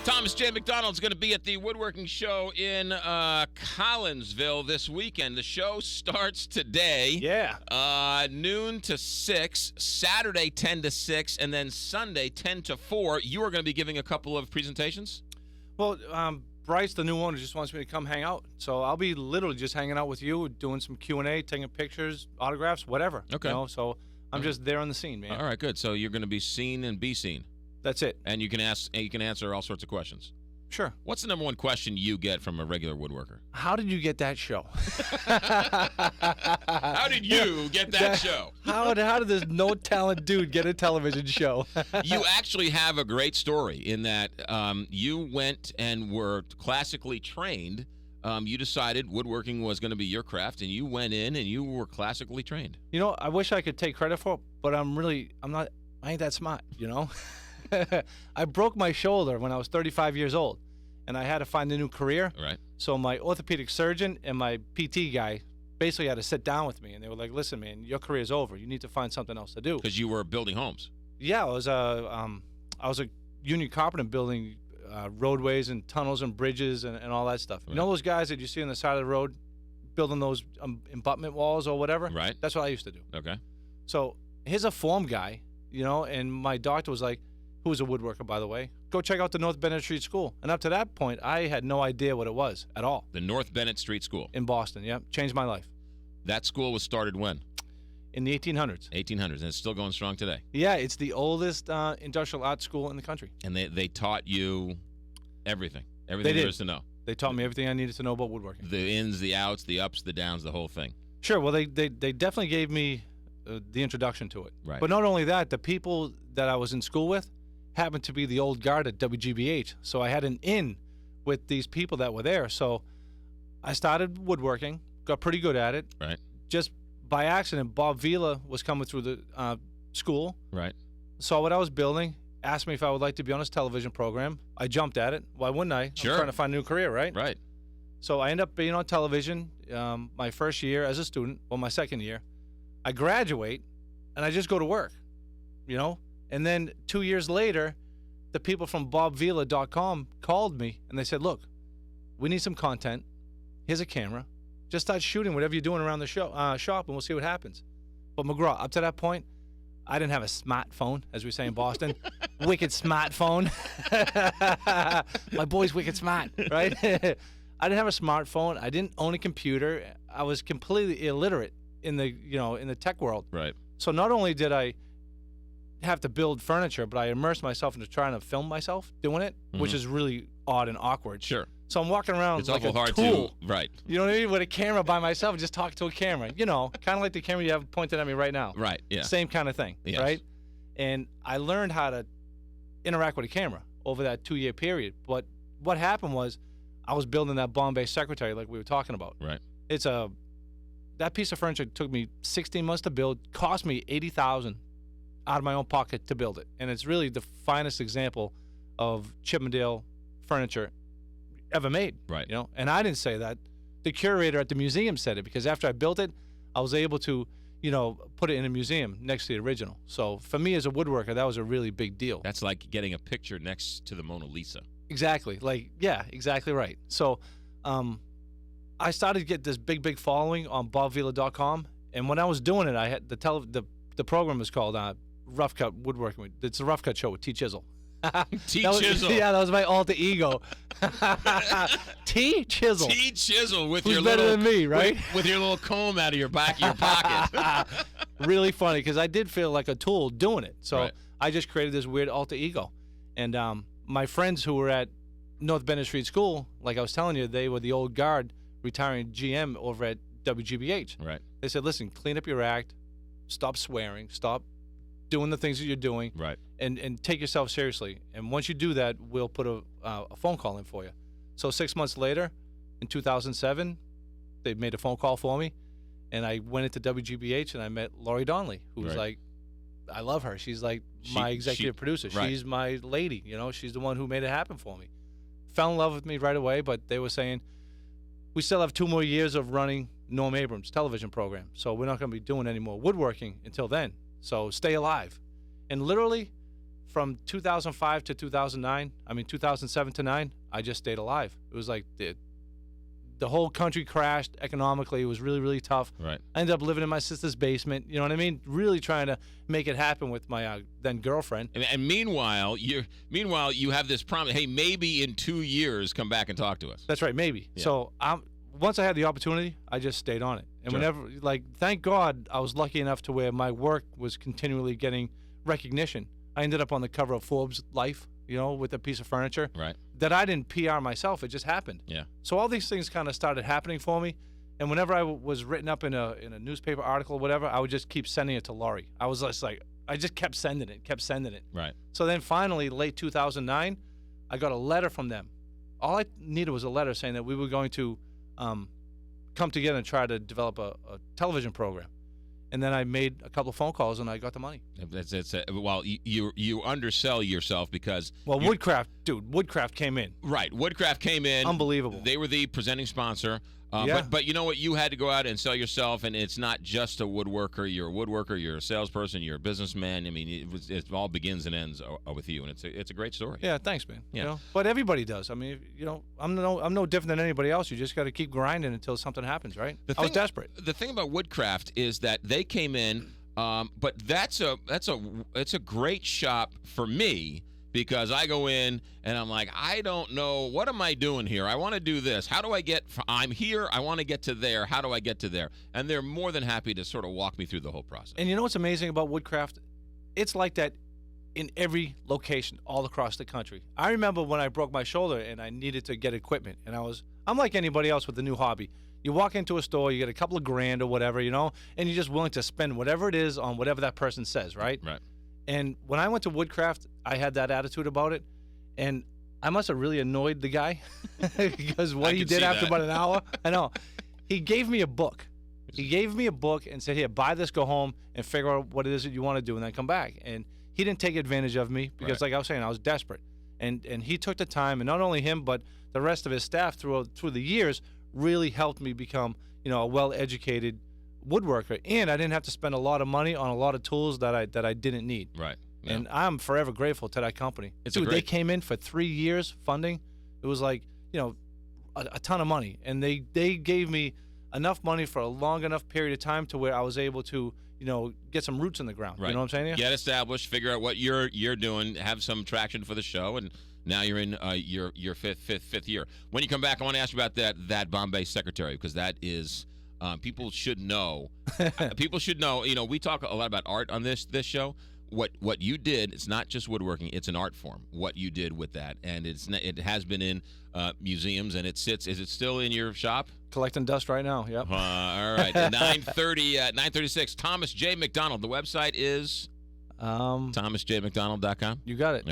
Thomas J. McDonald's going to be at the Woodworking Show in Collinsville this weekend. The show starts today. Yeah. Noon to 6, Saturday 10 to 6, and then Sunday 10 to 4. You are going to be giving a couple of presentations? Well, Bryce, the new owner, just wants me to come hang out. So I'll be literally just hanging out with you, doing some Q&A, taking pictures, autographs, whatever. Okay. So I'm just there on the scene, man. All right, good. So you're going to be seen and be seen. That's it. And you can answer all sorts of questions. Sure. What's the number one question you get from a regular woodworker? How did you get that show? How did you get that show? How did this no-talent dude get a television show? You actually have a great story in that you went and were classically trained. You decided woodworking was going to be your craft, and you went in and you were classically trained. You know, I wish I could take credit for it, but I ain't that smart, you know? I broke my shoulder when I was 35 years old, and I had to find a new career. Right. So my orthopedic surgeon and my PT guy basically had to sit down with me, and they were like, "Listen, man, your career's over. You need to find something else to do." Because you were building homes. Yeah, I was a union carpenter building roadways and tunnels and bridges and all that stuff. Right. You know those guys that you see on the side of the road building those abutment walls or whatever? Right. That's what I used to do. Okay. So here's a form guy, you know, and my doctor was like, who was a woodworker, by the way, go check out the North Bennett Street School. And up to that point, I had no idea what it was at all. The North Bennett Street School. In Boston, yeah. Changed my life. That school was started when? In the 1800s. 1800s, and it's still going strong today. Yeah, it's the oldest industrial art school in the country. And they taught you everything there is to know. They taught me everything I needed to know about woodworking. The ins, the outs, the ups, the downs, the whole thing. Sure, well, they definitely gave me the introduction to it. Right. But not only that, the people that I was in school with happened to be the old guard at WGBH. So I had an in with these people that were there. So I started woodworking, got pretty good at it. Right. Just by accident, Bob Vila was coming through the school. Right. Saw what I was building, asked me if I would like to be on his television program. I jumped at it. Why wouldn't I? Sure. I'm trying to find a new career, right? Right. So I ended up being on television my first year as a student, well, my second year. I graduate, and I just go to work, you know? And then 2 years later, the people from bobvila.com called me, and they said, look, we need some content. Here's a camera. Just start shooting whatever you're doing around the shop, and we'll see what happens. But McGraw, up to that point, I didn't have a smartphone, as we say in Boston. Wicked smartphone. My boy's wicked smart, right? I didn't have a smartphone. I didn't own a computer. I was completely illiterate in the tech world. Right. So not only did I have to build furniture, but I immersed myself into trying to film myself doing it, which is really odd and awkward. Sure. So I'm walking around it's like awful a hard tool. to right. You know what I mean? With a camera by myself, and just talk to a camera. You know, kind of like the camera you have pointed at me right now. Right. Yeah. Same kind of thing. Yes. Right. And I learned how to interact with a camera over that 2-year period. But what happened was, I was building that Bombay secretary like we were talking about. Right. That piece of furniture took me 16 months to build, cost me $80,000 out of my own pocket to build it. And it's really the finest example of Chippendale furniture ever made. Right. You know, and I didn't say that. The curator at the museum said it, because after I built it, I was able to, you know, put it in a museum next to the original. So for me as a woodworker, that was a really big deal. That's like getting a picture next to the Mona Lisa. Exactly. Like, yeah, exactly right. So I started to get this big following on bobvila.com. And when I was doing it, I had the program was called Rough Cut Woodworking. It's the Rough Cut Show with T. Chisel. T. Chisel. Yeah, that was my alter ego. T. Chisel. T. Chisel with Who's your better little than me, right? With your little comb out of your pocket. Really funny, because I did feel like a tool doing it. So Right. I just created this weird alter ego. And my friends who were at North Bennett Street School, like I was telling you, they were the old guard retiring GM over at WGBH. Right. They said, listen, clean up your act, stop swearing, stop doing the things that you're doing, Right. and take yourself seriously. And once you do that, we'll put a phone call in for you. So 6 months later, in 2007, they made a phone call for me, and I went into WGBH, and I met Laurie Donnelly, who was Right. like, I love her. She's like my executive producer. Right. She's my lady. You know, she's the one who made it happen for me. Fell in love with me right away, but they were saying, we still have 2 more years of running Norm Abrams' television program, so we're not going to be doing any more woodworking until then. So stay alive. And literally, from 2005 to 2009, 2007 to 9, I just stayed alive. It was like the whole country crashed economically. It was really, really tough. Right. I ended up living in my sister's basement. You know what I mean? Really trying to make it happen with my then girlfriend. And meanwhile, you have this promise. Hey, maybe in 2 years, come back and talk to us. That's right, maybe. Yeah. So once I had the opportunity, I just stayed on it. And Sure. whenever, thank God, I was lucky enough to where my work was continually getting recognition. I ended up on the cover of Forbes Life, with a piece of furniture. Right. That I didn't PR myself. It just happened. Yeah. So all these things kind of started happening for me. And whenever I was written up in a newspaper article or whatever, I would just keep sending it to Laurie. I was just like, I just kept sending it. Right. So then finally, late 2009, I got a letter from them. All I needed was a letter saying that we were going to come together and try to develop a television program. And then I made a couple of phone calls and I got the money. Well, you undersell yourself because Woodcraft came in. Right, Woodcraft came in. Unbelievable. They were the presenting sponsor. Yeah. But you know what? You had to go out and sell yourself, and it's not just a woodworker. You're a woodworker. You're a salesperson. You're a businessman. I mean, it all begins and ends with you, and it's a great story. Yeah, thanks, man. Yeah. But everybody does. I mean, I'm no different than anybody else. You just got to keep grinding until something happens, right? I was desperate. The thing about Woodcraft is that they came in, but it's a great shop for me. Because I go in and I'm like, I don't know, what am I doing here? I want to do this. How do I I'm here, I want to get to there. How do I get to there? And they're more than happy to sort of walk me through the whole process. And you know what's amazing about Woodcraft? It's like that in every location all across the country. I remember when I broke my shoulder and I needed to get equipment. And I'm like anybody else with a new hobby. You walk into a store, you get a couple of grand or whatever, and you're just willing to spend whatever it is on whatever that person says, right? Right. And when I went to Woodcraft, I had that attitude about it, and I must have really annoyed the guy because what he did after about an hour, I know, he gave me a book. He gave me a book and said, here, buy this, go home, and figure out what it is that you want to do, and then come back. And he didn't take advantage of me because, like I was saying, I was desperate. And he took the time, and not only him, but the rest of his staff through the years really helped me become, a well-educated woodworker, and I didn't have to spend a lot of money on a lot of tools that I didn't need. Right. Yeah. And I'm forever grateful to that company. They came in for 3 years funding. It was like, a ton of money, and they gave me enough money for a long enough period of time to where I was able to, get some roots in the ground. Right. You know what I'm saying? Get established, figure out what you're doing, have some traction for the show, and now you're in your fifth year. When you come back, I want to ask you about that Bombay secretary, because that is. People should know. People should know. We talk a lot about art on this show. What you did, it's not just woodworking. It's an art form. What you did with that, and it has been in museums, and it sits. Is it still in your shop? Collecting dust right now. Yep. All right. 9:36. Thomas J. McDonald. The website is thomasjmcdonald.com. You got it.